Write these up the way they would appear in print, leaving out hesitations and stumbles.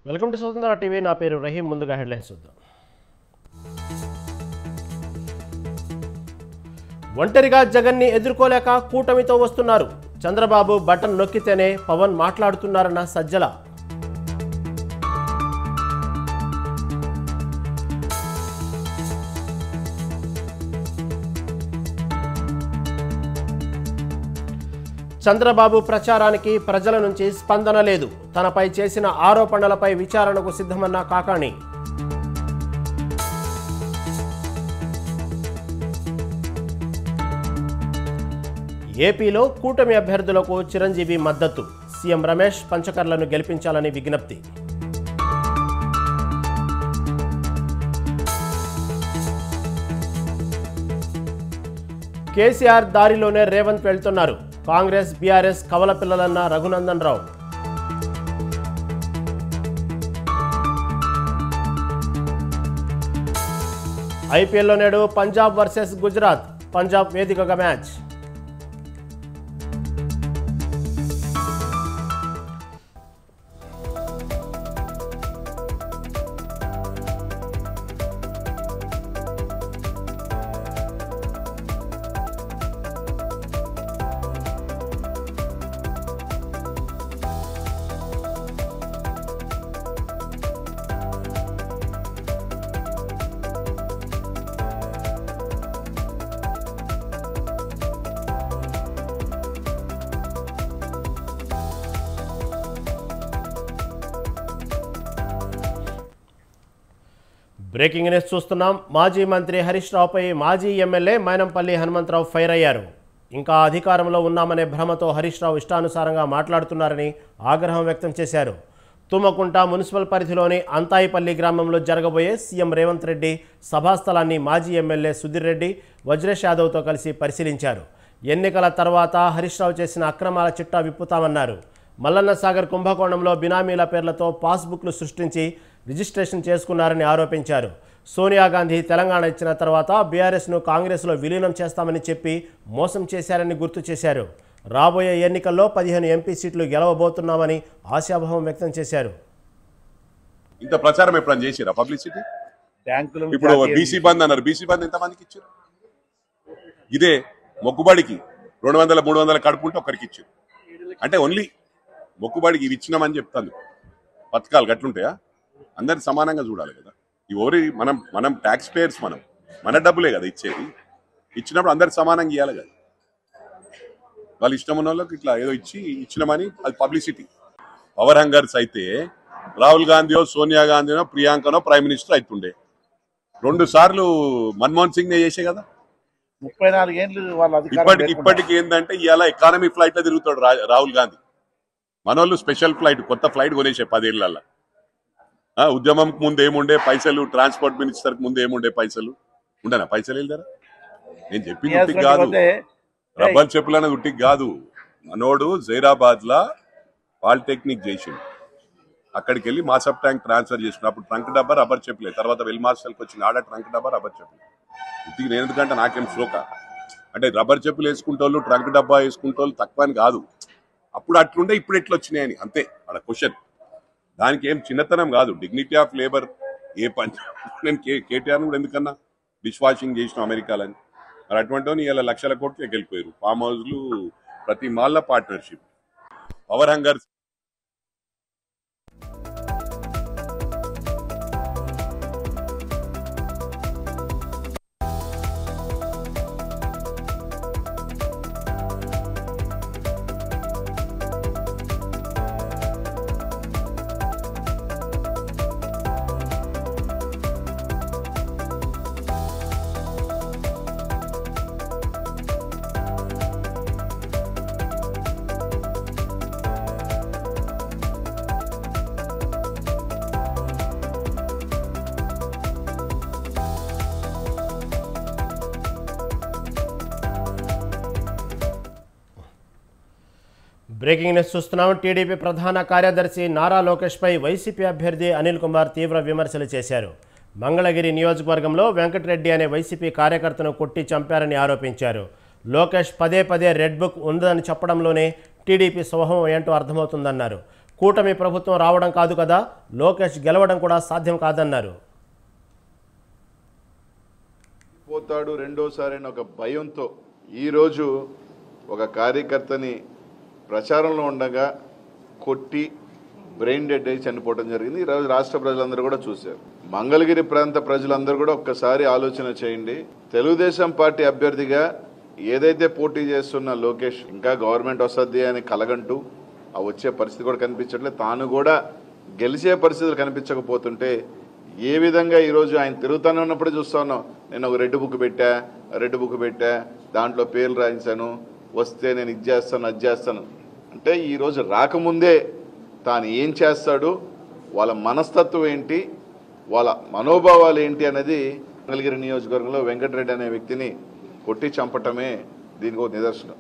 Welcome to స్వతంత్ర TV. నా పేరు రహీం. ముందుగా హెడ్లైన్స్ చూద్దాం. ఒంటరిగా జగన్ని ఎదుర్కోలేక కూటమితో వస్తున్నారు. చంద్రబాబు బటన్ నొక్కితేనే పవన్ మాట్లాడుతున్నారన్న సజ్జల. చంద్రబాబు ప్రచారానికి ప్రజల నుంచి స్పందన లేదు. తనపై చేసిన ఆరోపణలపై విచారణకు సిద్ధమన్న కాకాణి. ఏపీలో కూటమి అభ్యర్థులకు చిరంజీవి మద్దతు. సీఎం రమేష్ పంచకర్లను గెలిపించాలని విజ్ఞప్తి. కేసీఆర్ దారిలోనే రేవంత్ వెళ్తున్నారు. కాంగ్రెస్ బీఆర్ఎస్ కవల పిల్లలన్న రఘునందన్ రావు. ఐపీఎల్లో నేడు పంజాబ్ వర్సెస్ గుజరాత్. పంజాబ్ వేదికగా మ్యాచ్. బ్రేకింగ్ న్యూస్ చూస్తున్నాం. మాజీ మంత్రి హరీష్ రావుపై మాజీ ఎమ్మెల్యే మైనంపల్లి హనుమంతరావు ఫైర్ అయ్యారు. ఇంకా అధికారంలో ఉన్నామనే భ్రమతో హరీష్ రావు ఇష్టానుసారంగా మాట్లాడుతున్నారని ఆగ్రహం వ్యక్తం చేశారు. తుమ్మకుంట మున్సిపల్ పరిధిలోని అంతాయిపల్లి గ్రామంలో జరగబోయే సీఎం రేవంత్ రెడ్డి సభాస్థలాన్ని మాజీ ఎమ్మెల్యే సుధీర్ రెడ్డి, వజ్రేష్ యాదవ్తో కలిసి పరిశీలించారు. ఎన్నికల తర్వాత హరీష్ రావు చేసిన అక్రమాల చిట్టా విప్పుతామన్నారు. మల్లన్న సాగర్ కుంభకోణంలో బినామీల పేర్లతో పాస్బుక్లు సృష్టించి రిజిస్ట్రేషన్ చేసుకున్నారని ఆరోపించారు. సోనియా గాంధీ తెలంగాణ ఇచ్చిన తర్వాత బీఆర్ఎస్ను కాంగ్రెస్లో విలీనం చేస్తామని చెప్పి మోసం చేశారని గుర్తు చేశారు. రాబోయే ఎన్నికల్లో 15 ఎంపీ సీట్లు గెలవబోతున్నామని ఆశాభావం వ్యక్తం చేశారు. ఇంత ప్రచారం ఎప్పుడైనా చేసిరా పబ్లిసిటీ? ఇప్పుడు బీసీ బంద్ అన్నారు. బీసీ బంద్ ఎంతమందికి ఇచ్చారు? ఇదే మొక్కుబడికి 200, 300 కడుపుంటే ఒకరికి ఇచ్చారు. అంటే ఓన్లీ మొక్కుబడికి ఇవి ఇచ్చినామని చెప్తాను. పథకాలు గట్లుంటాయా? అందరు సమానంగా చూడాలి కదా. ఇవి మనం ట్యాక్స్ పేయర్స్, మన డబ్బులే కదా ఇచ్చేది. ఇచ్చినప్పుడు అందరు సమానంగా ఇవ్వాలి కదా. వాళ్ళు ఇష్టం ఉన్న వాళ్ళకి ఇట్లా ఏదో ఇచ్చినామని అది పబ్లిసిటీ. పవర్ హంగర్స్ అయితే రాహుల్ గాంధీయో, సోనియా గాంధీనో, ప్రియాంకనో ప్రైమ్ మినిస్టర్ అవుతుండే. 2 సార్లు మన్మోహన్ సింగ్ నే చేసే కదా. 34 ఏళ్ళు ఇప్పటికి ఏంటంటే ఇవాళ ఎకానమీ ఫ్లైట్ లో తిరుగుతాడు రాహుల్ గాంధీ. మనోళ్ళు స్పెషల్ ఫ్లైట్, కొత్త ఫ్లైట్ కొనేసే 10 ఏళ్లలో. ఉద్యమం ముందు ఏముండే పైసలు, ట్రాన్స్పోర్ట్ మినిస్టర్ ముందు ఏముండే పైసలు ఉండనా? పైసలు వెళ్తారా? నేను చెప్పింది ఉట్టికి కాదు, రబ్బర్ చెప్పులు అనేది ఉట్టికి కాదు. మనోడు జైరాబాద్ లా పాలిటెక్నిక్ చేసిండు. అక్కడికి వెళ్ళి మాసప్ ట్యాంక్ ట్రాన్స్ఫర్ చేసిండు. అప్పుడు ట్రంక్ డబ్బా రబ్బర్ చెప్పులే. తర్వాత వెల్ మాస్టర్కి వచ్చింది, ఆడ ట్రంక్ డబ్బా రబ్బర్ చెప్పులు. ఉట్టికి నేను ఎందుకంటే నాకేం శ్లోక అంటే రబ్బర్ చెప్పులు వేసుకుంటోళ్ళు, ట్రంక్ డబ్బా వేసుకుంటోళ్ళు తక్కువ అని కాదు. అప్పుడు అట్లుండే, ఇప్పుడు ఎట్లా వచ్చినాయని అంతే అక్కడ క్వశ్చన్. దానికి ఏం చిన్నతనం కాదు. డిగ్నిటీ ఆఫ్ లేబర్ ఏ పని. నేను కేటీఆర్ కూడా ఎందుకన్నా డిష్ వాషింగ్ చేసిన అమెరికాలని. మరి అటువంటి ఇలా లక్షల కోట్లు వెళ్ళిపోయారు. ఫామ్ హౌస్లు, ప్రతి మాల్ల partnership. Power hungers breaking news చూస్తున్నాం. టీడీపీ ప్రధాన కార్యదర్శి నారా లోకేష్పై వైసీపీ అభ్యర్థి అనిల్ కుమార్ తీవ్ర విమర్శలు చేశారు. మంగళగిరి నియోజకవర్గంలో వెంకటరెడ్డి అనే వైసీపీ కార్యకర్తను కొట్టి చంపారని ఆరోపించారు. లోకేష్ పదే పదే రెడ్ బుక్ ఉందని చెప్పడంలోనే టీడీపీ స్వభావం ఏంటో అర్థమవుతుందన్నారు. కూటమి ప్రభుత్వం రావడం కాదు కదా, లోకేష్ గెలవడం కూడా సాధ్యం కాదన్నారు. పోతాడు రెండోసారి అని ఒక భయంతో ఈరోజు ఒక కార్యకర్తని ప్రచారంలో ఉండగా కొట్టి బ్రెయిన్ డెడ్ అయి చనిపోవడం జరిగింది. ఈరోజు రాష్ట్ర ప్రజలందరూ కూడా చూశారు. మంగళగిరి ప్రాంత ప్రజలందరూ కూడా ఒక్కసారి ఆలోచన చేయండి. తెలుగుదేశం పార్టీ అభ్యర్థిగా ఏదైతే పోటీ చేస్తున్న లోకేష్ ఇంకా గవర్నమెంట్ వస్తుంది అని కలగంటూ ఆ వచ్చే పరిస్థితి కూడా కనిపించట్లేదు. తాను కూడా గెలిచే పరిస్థితులు కనిపించకపోతుంటే ఏ విధంగా ఈరోజు ఆయన తిరుగుతూనే ఉన్నప్పుడే చూస్తా ఉన్నాం. నేను ఒక రెడ్ బుక్ పెట్టా, దాంట్లో పేర్లు రాయించాను, వస్తే నేను ఇది చేస్తాను అది చేస్తాను అంటే ఈరోజు రాకముందే తాను ఏం చేస్తాడు, వాళ్ళ మనస్తత్వం ఏంటి, వాళ్ళ మనోభావాలు ఏంటి అనేది మంగళగిరి నియోజకవర్గంలో వెంకటరెడ్డి అనే వ్యక్తిని కొట్టి చంపటమే దీనికి ఒక నిదర్శనం.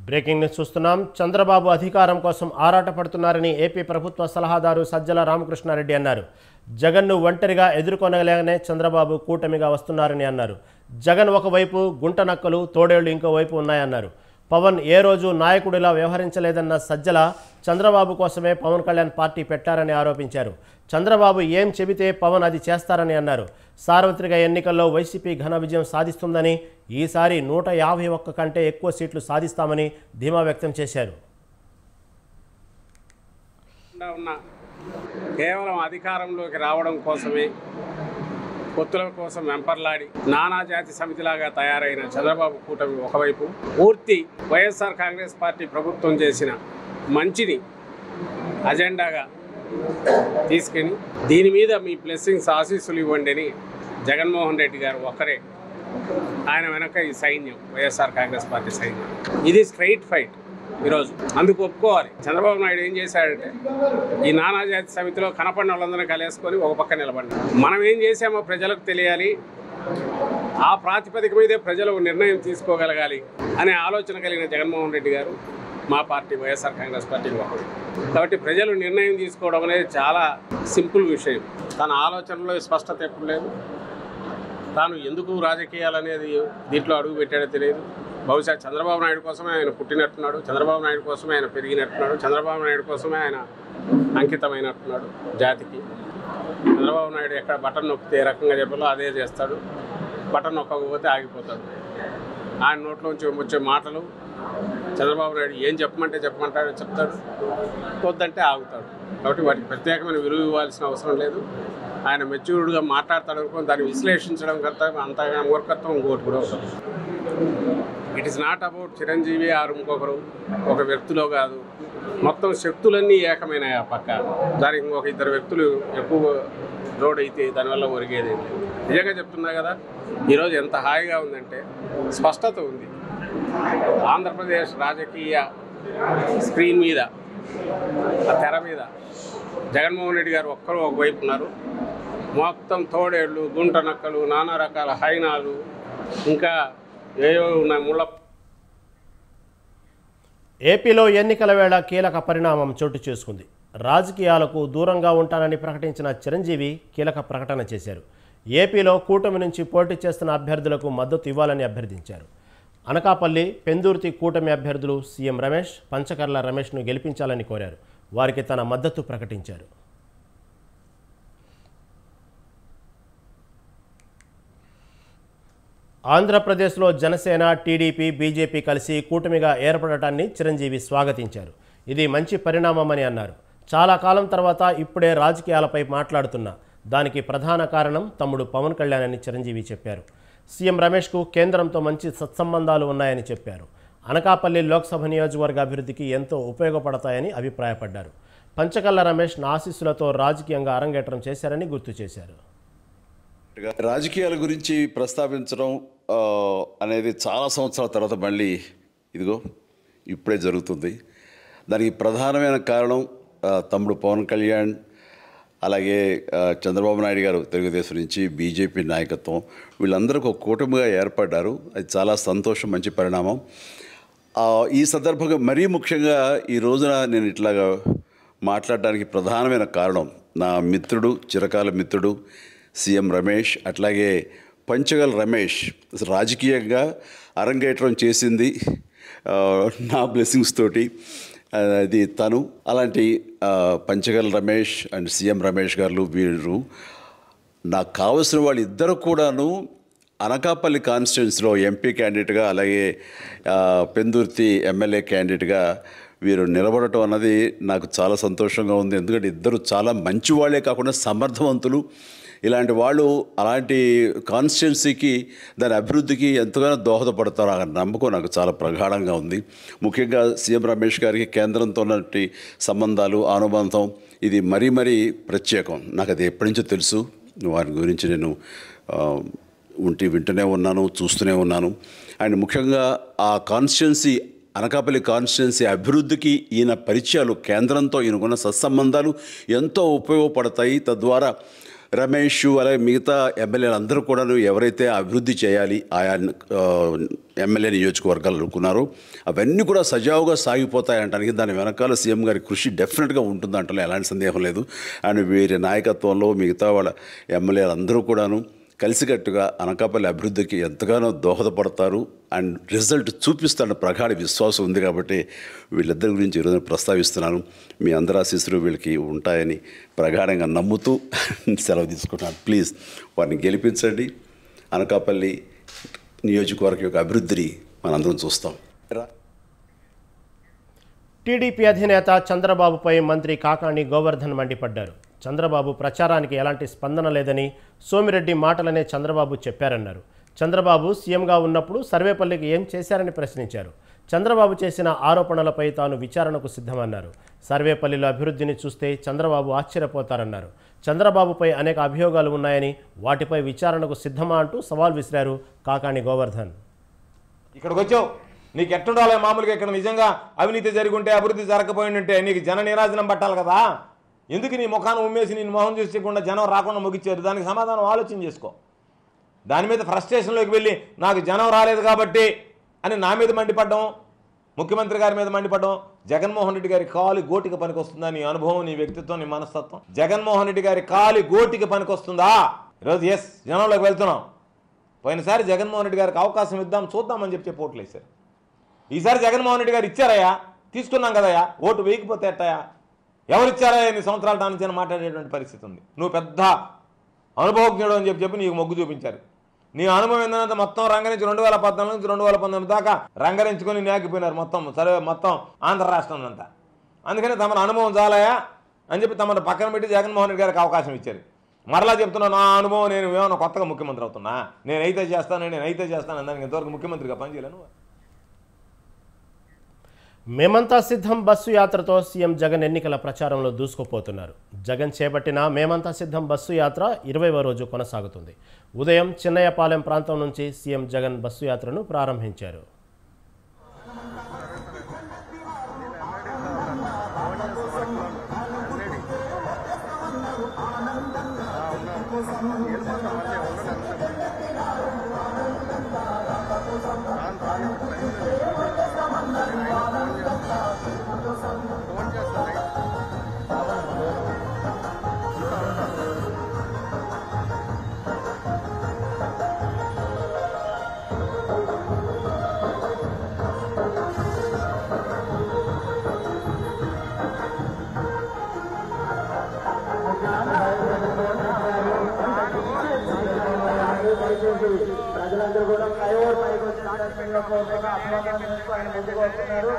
బ్రేకింగ్ న్యూస్ చూస్తున్నాం. చంద్రబాబు అధికారం కోసం ఆరాటపడుతున్నారని ఏపీ ప్రభుత్వ సలహాదారు సజ్జల రామకృష్ణారెడ్డి అన్నారు. జగన్ను ఒంటరిగా ఎదుర్కొనగలగానే చంద్రబాబు కూటమిగా వస్తున్నారని అన్నారు. జగన్ ఒకవైపు, గుంట నక్కలు తోడేళ్లు ఇంకోవైపు ఉన్నాయన్నారు. పవన్ ఏ రోజు నాయకుడిలా వ్యవహరించలేదన్న సజ్జల చంద్రబాబు కోసమే పవన్ కళ్యాణ్ పార్టీ పెట్టారని ఆరోపించారు. చంద్రబాబు ఏం చెబితే పవన్ అది చేస్తారని అన్నారు. సార్వత్రిక ఎన్నికల్లో వైసీపీ ఘన విజయం సాధిస్తుందని, ఈసారి 151 కంటే ఎక్కువ సీట్లు సాధిస్తామని ధీమా వ్యక్తం చేశారు. కేవలం అధికారంలోకి రావడం కోసమే, పొత్తుల కోసం వెంపర్లాడి నానాజాతి సమితిలాగా తయారైన చంద్రబాబు కూటమి ఒకవైపు, పూర్తి వైఎస్ఆర్ కాంగ్రెస్ పార్టీ ప్రభుత్వం చేసిన మంచిని అజెండాగా తీసుకుని దీని మీద మీ బ్లెస్సింగ్స్ ఆశీస్సులు ఇవ్వండి అని జగన్మోహన్ రెడ్డి గారు ఒక్కరే, ఆయన వెనక ఈ సైన్యం, వైఎస్ఆర్ కాంగ్రెస్ పార్టీ సైన్యం. ఇది స్ట్రైట్ ఫైట్ ఈరోజు, అందుకు ఒప్పుకోవాలి. చంద్రబాబు నాయుడు ఏం చేశాడంటే ఈ నానాజాతి సమితిలో కనపడిన వాళ్ళందరినీ కలిసుకొని ఒక పక్క నిలబడి మనం ఏం చేసామో ప్రజలకు తెలియాలి, ఆ ప్రాతిపదిక మీదే ప్రజలు నిర్ణయం తీసుకోగలగాలి అనే ఆలోచన కలిగిన జగన్మోహన్ రెడ్డి గారు మా పార్టీ వైఎస్ఆర్ కాంగ్రెస్ పార్టీ ఒకరు. కాబట్టి ప్రజలు నిర్ణయం తీసుకోవడం అనేది చాలా సింపుల్ విషయం. తన ఆలోచనలో స్పష్టత ఎప్పుడు లేదు. తాను ఎందుకు రాజకీయాలు అనేది దీంట్లో అడుగు పెట్టాడో తెలియదు. బహుశా చంద్రబాబు నాయుడు కోసమే ఆయన పుట్టినట్టున్నాడు, చంద్రబాబు నాయుడు కోసమే ఆయన పెరిగినట్టున్నాడు, చంద్రబాబు నాయుడు కోసమే ఆయన అంకితమైనట్టున్నాడు జాతికి. చంద్రబాబు నాయుడు ఎక్కడ బటన్ నొక్కితే ఏ రకంగా చెప్పాలో అదే చేస్తాడు, బటన్ నొక్కకపోతే ఆగిపోతాడు. ఆయన నోట్లోంచి వచ్చే మాటలు చంద్రబాబు నాయుడు ఏం చెప్పమంటాడో చెప్తాడు, వద్దంటే ఆగుతాడు. కాబట్టి వాటికి ప్రత్యేకమైన విలువ ఇవ్వాల్సిన అవసరం లేదు. ఆయన మెచ్యూర్డ్గా మాట్లాడతాడు అనుకో, దాన్ని విశ్లేషించడం కంటే అంతగా మూర్ఖత్వం ఇంకోటి కూడా అవుతుంది. It is not about Chiranjeevi ఆరు ఇంకొకరు ఒక వ్యక్తిలో కాదు, మొత్తం శక్తులన్నీ ఏకమైనాయి ఆ పక్క. దానికి ఇంకొక ఇద్దరు వ్యక్తులు ఎక్కువ లోడ్ అయితే దానివల్ల ఒరిగేది. నిజంగా చెప్తున్నా కదా, ఈరోజు ఎంత హాయిగా ఉందంటే స్పష్టత ఉంది. ఆంధ్రప్రదేశ్ రాజకీయ స్క్రీన్ మీద, ఆ తెర మీద జగన్మోహన్ రెడ్డి గారు ఒక్కరు ఒకవైపు ఉన్నారు. మొత్తం తోడేళ్ళు, గుంట నక్కలు, నానా రకాల హైనాలు, ఇంకా ఏవో ఉన్నాయి ముళ్ళ. ఏపీలో ఎన్నికల వేళ కీలక పరిణామం చోటు చేసుకుంది. రాజకీయాలకు దూరంగా ఉంటానని ప్రకటించిన చిరంజీవి కీలక ప్రకటన చేశారు. ఏపీలో కూటమి నుంచి పోటీ చేస్తున్న అభ్యర్థులకు మద్దతు ఇవ్వాలని అభ్యర్థించారు. అనకాపల్లి, పెందుర్తి కూటమి అభ్యర్థులు సీఎం రమేష్, పంచకర్ల రమేష్ను గెలిపించాలని కోరారు. వారికి తన మద్దతు ప్రకటించారు. ఆంధ్రప్రదేశ్లో జనసేన, టీడీపీ, బీజేపీ కలిసి కూటమిగా ఏర్పడటాన్ని చిరంజీవి స్వాగతించారు. ఇది మంచి పరిణామమని అన్నారు. చాలా కాలం తర్వాత ఇప్పుడే రాజకీయాలపై మాట్లాడుతున్నా, దానికి ప్రధాన కారణం తమ్ముడు పవన్ కళ్యాణ్ అని చిరంజీవి చెప్పారు. సీఎం రమేష్కు కేంద్రంతో మంచి సత్సంబంధాలు ఉన్నాయని చెప్పారు. అనకాపల్లి లోక్సభ నియోజకవర్గ అభివృద్ధికి ఎంతో ఉపయోగపడతాయని అభిప్రాయపడ్డారు. పంచకర్ల రమేష్ ఆశీస్సులతో రాజకీయంగా అరంగేట్రం చేశారని గుర్తు చేశారు. రాజకీయాల గురించి ప్రస్తావించడం అనేది చాలా సంవత్సరాల తర్వాత మళ్ళీ ఇదిగో ఇప్పుడే జరుగుతుంది. దానికి ప్రధానమైన కారణం తమ్ముడు పవన్ కళ్యాణ్, అలాగే చంద్రబాబు నాయుడు గారు తెలుగుదేశం నుంచి, బీజేపీ నాయకత్వం వీళ్ళందరూ ఒక కూటమిగా ఏర్పడ్డారు. అది చాలా సంతోషం, మంచి పరిణామం. ఈ సందర్భంగా మరీ ముఖ్యంగా ఈ రోజున నేను ఇట్లాగా మాట్లాడడానికి ప్రధానమైన కారణం నా మిత్రుడు, చిరకాల మిత్రుడు సీఎం రమేష్, అట్లాగే పంచగల్ రమేష్ రాజకీయంగా అరంగేట్రం చేసింది నా బ్లెస్సింగ్స్ తోటి. అది తను. అలాంటి పంచగల్ రమేష్ అండ్ సీఎం రమేష్ గారు వీరు నాకు కావలసిన వాళ్ళు ఇద్దరు కూడాను అనకాపల్లి కాన్స్టిట్యున్సీలో ఎంపీ క్యాండిడేట్గా, అలాగే పెందుర్తి ఎమ్మెల్యే క్యాండిడేట్గా వీరు నిలబడటం అన్నది నాకు చాలా సంతోషంగా ఉంది. ఎందుకంటే ఇద్దరు చాలా మంచి వాళ్ళే కాకుండా సమర్థవంతులు. ఇలాంటి వాళ్ళు అలాంటి కాన్స్టిట్యున్సీకి, దాని అభివృద్ధికి ఎంతగానో దోహదపడతారు అన్న నమ్మకం నాకు చాలా ప్రగాఢంగా ఉంది. ముఖ్యంగా సీఎం రమేష్ గారికి కేంద్రంతో ఉన్నటువంటి సంబంధాలు, అనుబంధం ఇది మరీ మరీ ప్రత్యేకం. నాకు అది ఎప్పటి నుంచో తెలుసు. వారి గురించి నేను వింటూనే ఉన్నాను, చూస్తూనే ఉన్నాను. అండ్ ముఖ్యంగా ఆ కాన్స్టిట్యున్సీ, అనకాపల్లి కాన్స్టిట్యున్సీ అభివృద్ధికి ఈయన పరిచయాలు, కేంద్రంతో ఈయనకున్న సత్సంబంధాలు ఎంతో ఉపయోగపడతాయి. తద్వారా రమేష్ అలాగే మిగతా ఎమ్మెల్యేలు అందరూ కూడా ఎవరైతే అభివృద్ధి చేయాలి ఆయా ఎమ్మెల్యే నియోజకవర్గాలు అనుకున్నారో అవన్నీ కూడా సజావుగా సాగిపోతాయంటానికి దాని వెనకాల సీఎం గారి కృషి డెఫినెట్గా ఉంటుందంటే ఎలాంటి సందేహం లేదు. అండ్ వీరి నాయకత్వంలో మిగతా వాళ్ళ ఎమ్మెల్యేలు అందరూ కూడాను కలిసికట్టుగా అనకాపల్లి అభివృద్ధికి ఎంతగానో దోహదపడతారు అండ్ రిజల్ట్ చూపిస్తారన్న ప్రగాఢ విశ్వాసం ఉంది. కాబట్టి వీళ్ళిద్దరి గురించి ఈరోజు ప్రస్తావిస్తున్నాను. మీ అందరి ఆశీస్సులు వీళ్ళకి ఉంటాయని ప్రగాఢంగా నమ్ముతూ సెలవు తీసుకుంటున్నాను. ప్లీజ్ వారిని గెలిపించండి. అనకాపల్లి నియోజకవర్గం యొక్క అభివృద్ధిని మనందరం చూస్తాం. టీడీపీ అధినేత చంద్రబాబుపై మంత్రి కాకాణి గోవర్ధన్ మండిపడ్డారు. చంద్రబాబు ప్రచారానికి ఎలాంటి స్పందన లేదని, సోమిరెడ్డి మాటలనే చంద్రబాబు చెప్పారన్నారు. చంద్రబాబు సీఎంగా ఉన్నప్పుడు సర్వేపల్లికి ఏం చేశారని ప్రశ్నించారు. చంద్రబాబు చేసిన ఆరోపణలపై తాను విచారణకు సిద్ధమన్నారు. సర్వేపల్లిలో అభివృద్ధిని చూస్తే చంద్రబాబు ఆశ్చర్యపోతారన్నారు. చంద్రబాబుపై అనేక అభియోగాలు ఉన్నాయని, వాటిపై విచారణకు సిద్ధమా అంటూ సవాల్ విసిరారు కాకాణి గోవర్ధన్. ఇక్కడికి వచ్చావు, నీకు ఎట్టుండాలి? మామూలుగా ఇక్కడ నిజంగా అవినీతి జరిగి ఉంటే, అభివృద్ధి జరగకపోయిందంటే నీకు జన నీరాజనం పట్టాలి కదా. ఎందుకు నీ ముఖాన్ని ఉమ్మేసి నేను మొహం చూసకుండా జనం రాకుండా ముగిచ్చారు? దానికి సమాధానం ఆలోచన చేసుకో. దాని మీద ఫ్రస్ట్రేషన్లోకి వెళ్ళి నాకు జనం రాలేదు కాబట్టి అని నా మీద మండిపడ్డం, ముఖ్యమంత్రి గారి మీద మండిపడ్డం, జగన్మోహన్ రెడ్డి గారి కాలి గోటికి పనికొస్తుందా నీ అనుభవం, నీ వ్యక్తిత్వం, నీ మనస్తత్వం? జగన్మోహన్ రెడ్డి గారి కాలి గోటికి పనికొస్తుందా? ఈరోజు ఎస్ జనంలోకి వెళ్తున్నాం. పోయినసారి జగన్మోహన్ రెడ్డి గారికి అవకాశం ఇద్దాం, చూద్దామని చెప్పి ఓట్లు వేశారు. ఈసారి జగన్మోహన్ రెడ్డి గారు ఇచ్చారయ్యా, తీసుకున్నాం కదయ్యా, ఓటు వేయకపోతే ఎట్టయా? ఎవరు ఇచ్చారా ఎన్ని సంవత్సరాల దాని నుంచి మాట్లాడేటువంటి పరిస్థితి ఉంది. నువ్వు పెద్ద అనుభవజ్ఞుడు అని చెప్పి నీకు మొగ్గు చూపించారు. నీ అనుభవం ఏంటంటే మొత్తం రంగరించి 2014 నుంచి 2019 దాకా రంగరించుకొని నేకిపోయినారు మొత్తం ఆంధ్ర రాష్ట్రం అంతా. అందుకని తమ అనుభవం చాలాయా అని చెప్పి తమను పక్కన పెట్టి జగన్మోహన్ రెడ్డి గారికి అవకాశం ఇచ్చారు. మరలా చెప్తున్నా, నా అనుభవం, నేను ఏమన్నా కొత్తగా ముఖ్యమంత్రి అవుతున్నా, నేనైతే చేస్తాను దానికి ఇంతవరకు ముఖ్యమంత్రిగా పనిచేయలేను. మేమంతా సిద్ధం బస్సు యాత్రతో సీఎం జగన్ ఎన్నికల ప్రచారంలో దూసుకుపోతున్నారు. జగన్ చేపట్టిన మేమంతా సిద్ధం బస్సు యాత్ర 20వ రోజు కొనసాగుతుంది. ఉదయం చిన్నయ్యపాలెం ప్రాంతం నుంచి సీఎం జగన్ బస్సు యాత్రను ప్రారంభించారు. ప్రజలందరూ కూడా ఫ్లైఓవర్ పైకి వచ్చిన ఆయన ముందుకు వస్తున్నారు.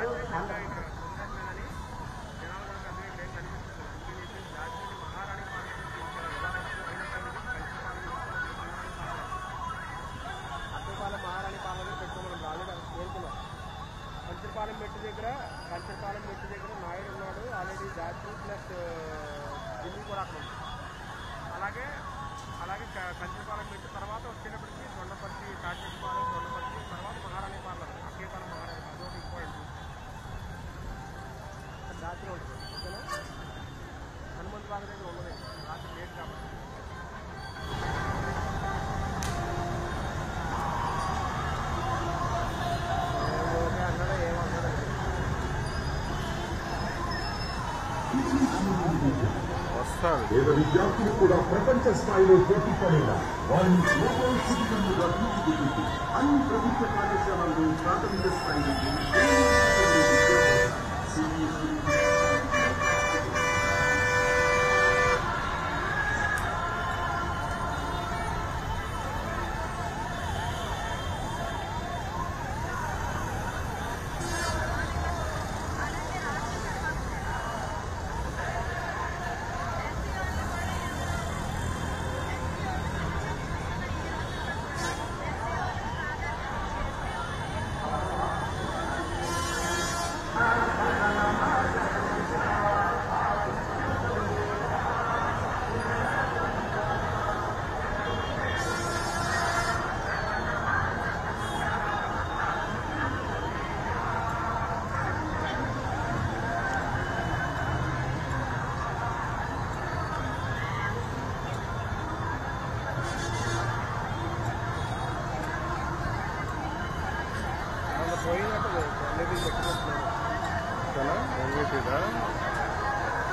కంచరపాలెం మెట్టు దగ్గర నాయుడు ఉన్నాడు ఆల్రెడీ. జాతి ప్లస్ ఢిల్లీ కూడా అక్కడ ఉంది. అలాగే అలాగే కంచిపాలెం పెట్టిన తర్వాత వచ్చేటప్పటికి దొండపర్తి, కాకిపాలెం, దొండపర్తి తర్వాత మహారాణి పార్లర్, అకేపాలెం మహారాణి అదొకటి ఇంపార్టెంట్. రాత్రి ఉంటుంది ఓకేనా. హనుమంత్ బాగా దగ్గర ఉండదు రాత్రి లేట్ కాబట్టి. ఓకే అన్నాడా ఏమన్నాడా పేద విద్యార్థులు కూడా ప్రపంచ స్థాయిలో పోటీ పడేలా వారిని గ్లోబల్ సిటిజన్లుగా తీర్చిదిద్ది అన్ని ప్రభుత్వ పాఠశాలల్లో ప్రాథమిక స్థాయి నుండి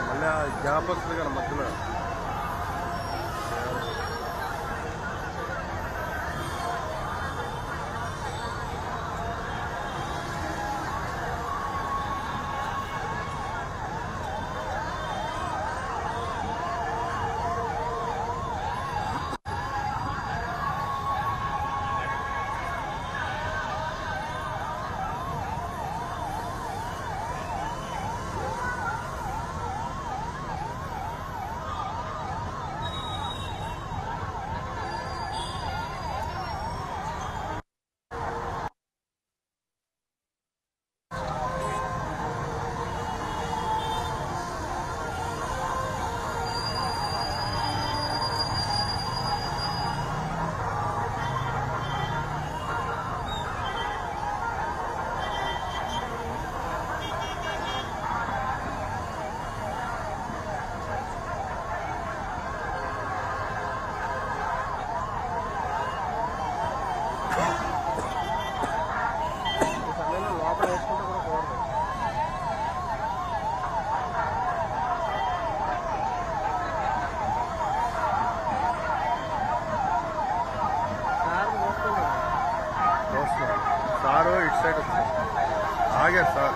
మళ్ళీ గ్యాప్ వస్తుంది కదా మధ్యలో. సారు ఇటు సైడ్ వచ్చారు, ఆగారు సార్.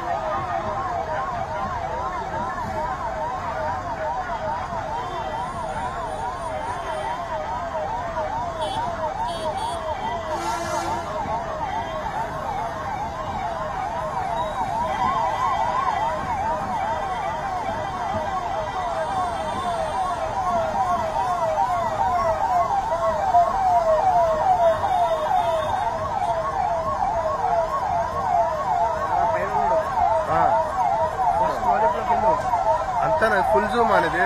అంతేనా ఫుల్ జూమ్ అనేది,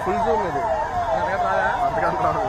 ఫుల్ జూమ్ ఇది అంతకంత రాదు.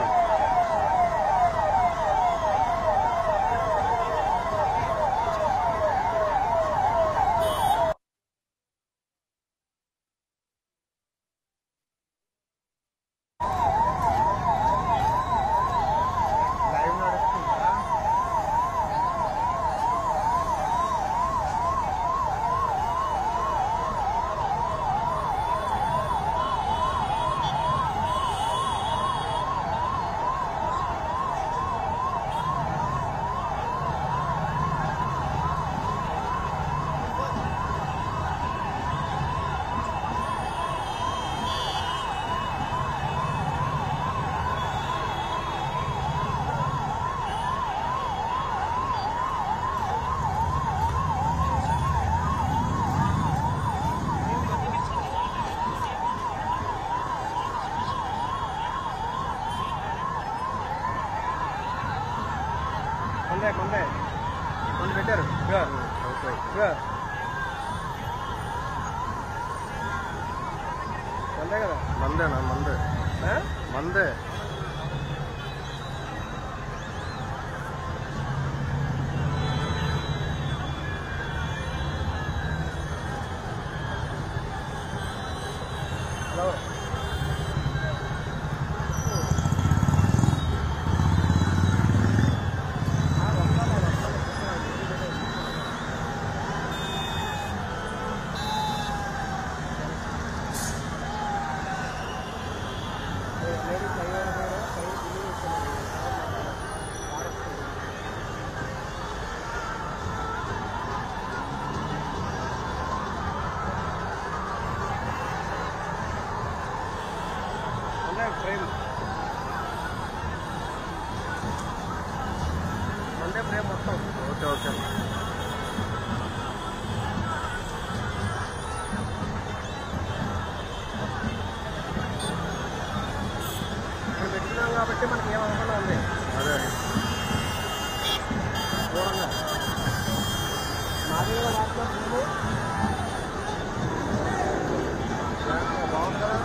కొండ పెట్టారు మందే కదా, మందే మందే. అదే మొత్తం. Okay okay. ఇక్కడ పెట్టుకున్నాం కాబట్టి మనకి ఏం అవసరం ఉంది. అదే దూరంగా మాది కూడా రాష్ట్రం బాగుంటుందా?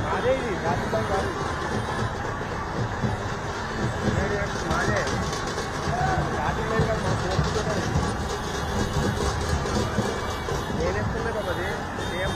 మాదే ఇది రాష్ట్రం కాదు, మాదే రాష్ట్రం లేదు కదా. మా పోతుంది నేను ఇస్తున్నా కదా, అది సేమ్.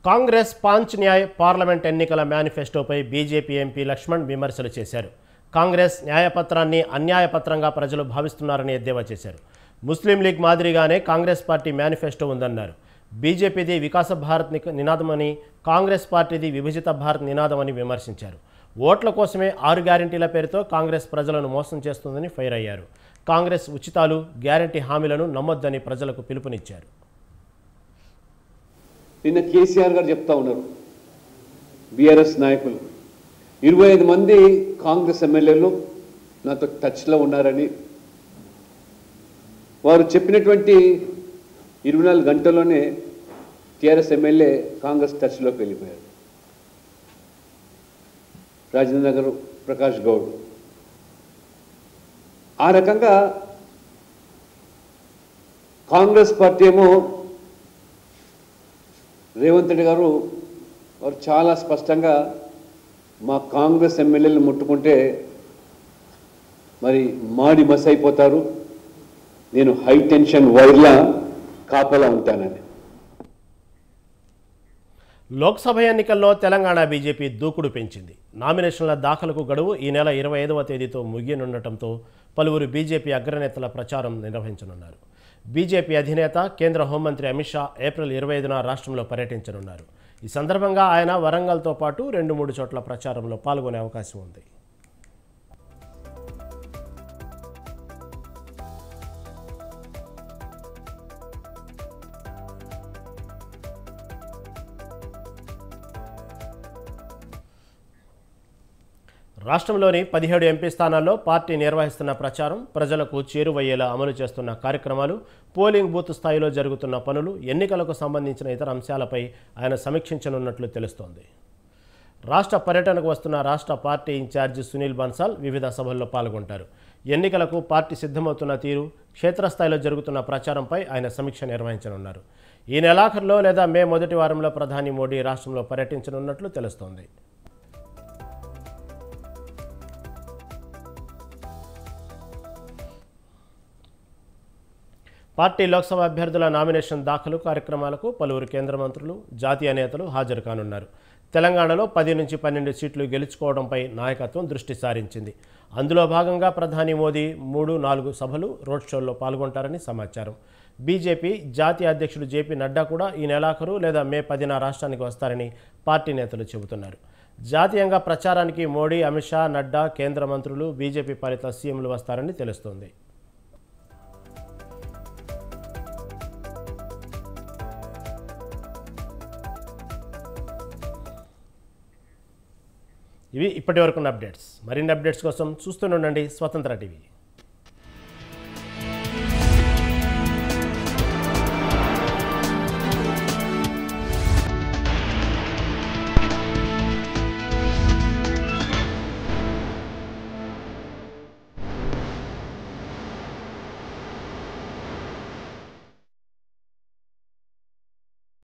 కాంగ్రెస్ పాంచ్ న్యాయ్ పార్లమెంట్ ఎన్నికల మేనిఫెస్టోపై బీజేపీ ఎంపీ లక్ష్మణ్ విమర్శలు చేశారు. కాంగ్రెస్ న్యాయపత్రాన్ని అన్యాయపత్రంగా ప్రజలు భావిస్తున్నారని ఎద్దేవా చేశారు. ముస్లిం లీగ్ మాదిరిగానే కాంగ్రెస్ పార్టీ మేనిఫెస్టో ఉందన్నారు. బీజేపీది వికాస భారత్ నినాదమని, కాంగ్రెస్ పార్టీది విభజిత భారత్ నినాదమని విమర్శించారు. ఓట్ల కోసమే 6 గ్యారెంటీల పేరుతో కాంగ్రెస్ ప్రజలను మోసం చేస్తుందని ఫైర్ అయ్యారు. కాంగ్రెస్ ఉచితాలు, గ్యారెంటీ హామీలను నమ్మొద్దని ప్రజలకు పిలుపునిచ్చారు. నిన్న కేసీఆర్ గారు చెప్తా ఉన్నారు, బీఆర్ఎస్ నాయకులు 25 మంది కాంగ్రెస్ ఎమ్మెల్యేలు నాతో టచ్లో ఉన్నారని, వారు చెప్పినటువంటి 24 గంటల్లోనే టీఆర్ఎస్ ఎమ్మెల్యే కాంగ్రెస్ టచ్లోకి వెళ్ళిపోయారు. రాజేంద్ర నగర్ ప్రకాష్ గౌడ్ ఆ రకంగా కాంగ్రెస్ పార్టీ ఏమో రేవంత్ రెడ్డి గారు వారు చాలా స్పష్టంగా మా కాంగ్రెస్ ఎమ్మెల్యేలు ముట్టుకుంటే మరి మాడి మస్ అయిపోతారు, నేను హై టెన్షన్ వైర్లా కాపలా ఉంటానని. లోక్సభ ఎన్నికల్లో తెలంగాణ బీజేపీ దూకుడు పెంచింది. నామినేషన్ల దాఖలకు గడువు ఈ నెల 25వ తేదీతో ముగియనుండటంతో పలువురు బీజేపీ అగ్రనేతల ప్రచారం నిర్వహించనున్నారు. బీజేపీ అధినేత కేంద్ర హోంమంత్రి అమిత్ షా ఏప్రిల్ 25న రాష్ట్రంలో పర్యటించనున్నారు. ఈ సందర్భంగా ఆయన వరంగల్తో పాటు 2-3 చోట్ల ప్రచారంలో పాల్గొనే అవకాశం ఉంది. రాష్ట్రంలోని 17 ఎంపీ స్థానాల్లో పార్టీ నిర్వహిస్తున్న ప్రచారం, ప్రజలకు చేరువయ్యేలా అమలు చేస్తున్న కార్యక్రమాలు, పోలింగ్ బూత్ స్థాయిలో జరుగుతున్న పనులు, ఎన్నికలకు సంబంధించిన ఇతర అంశాలపై ఆయన సమీక్షించనున్నట్లు తెలుస్తోంది. రాష్ట్ర పర్యటనకు వస్తున్న రాష్ట్ర పార్టీ ఇన్ఛార్జి సునీల్ బన్సాల్ వివిధ సభల్లో పాల్గొంటారు. ఎన్నికలకు పార్టీ సిద్ధమవుతున్న తీరు, క్షేత్రస్థాయిలో జరుగుతున్న ప్రచారంపై ఆయన సమీక్ష నిర్వహించనున్నారు. ఈ నెలాఖరులో లేదా మే మొదటి వారంలో ప్రధాని మోడీ రాష్ట్రంలో పర్యటించనున్నట్లు తెలుస్తోంది. పార్టీ లోక్సభ అభ్యర్థుల నామినేషన్ దాఖలు కార్యక్రమాలకు పలువురు కేంద్ర మంత్రులు, జాతీయ నేతలు హాజరు కానున్నారు. తెలంగాణలో 10 నుంచి 12 సీట్లు గెలుచుకోవడంపై నాయకత్వం దృష్టి సారించింది. అందులో భాగంగా ప్రధాని మోదీ 3-4 సభలు, రోడ్ షోల్లో పాల్గొంటారని సమాచారం. బీజేపీ జాతీయ అధ్యక్షుడు జేపీ నడ్డా కూడా ఈ నెలాఖరు లేదా మే 10న రాష్ట్రానికి వస్తారని పార్టీ నేతలు చెబుతున్నారు. జాతీయంగా ప్రచారానికి మోడీ, అమిత్ షా, నడ్డా, కేంద్ర మంత్రులు, బీజేపీ పాలిత సీఎంలు వస్తారని తెలుస్తోంది. ఇవి ఇప్పటివరకున్న అప్డేట్స్. మరిన్ని అప్డేట్స్ కోసం చూస్తూనే ఉండండి స్వతంత్ర టీవీ.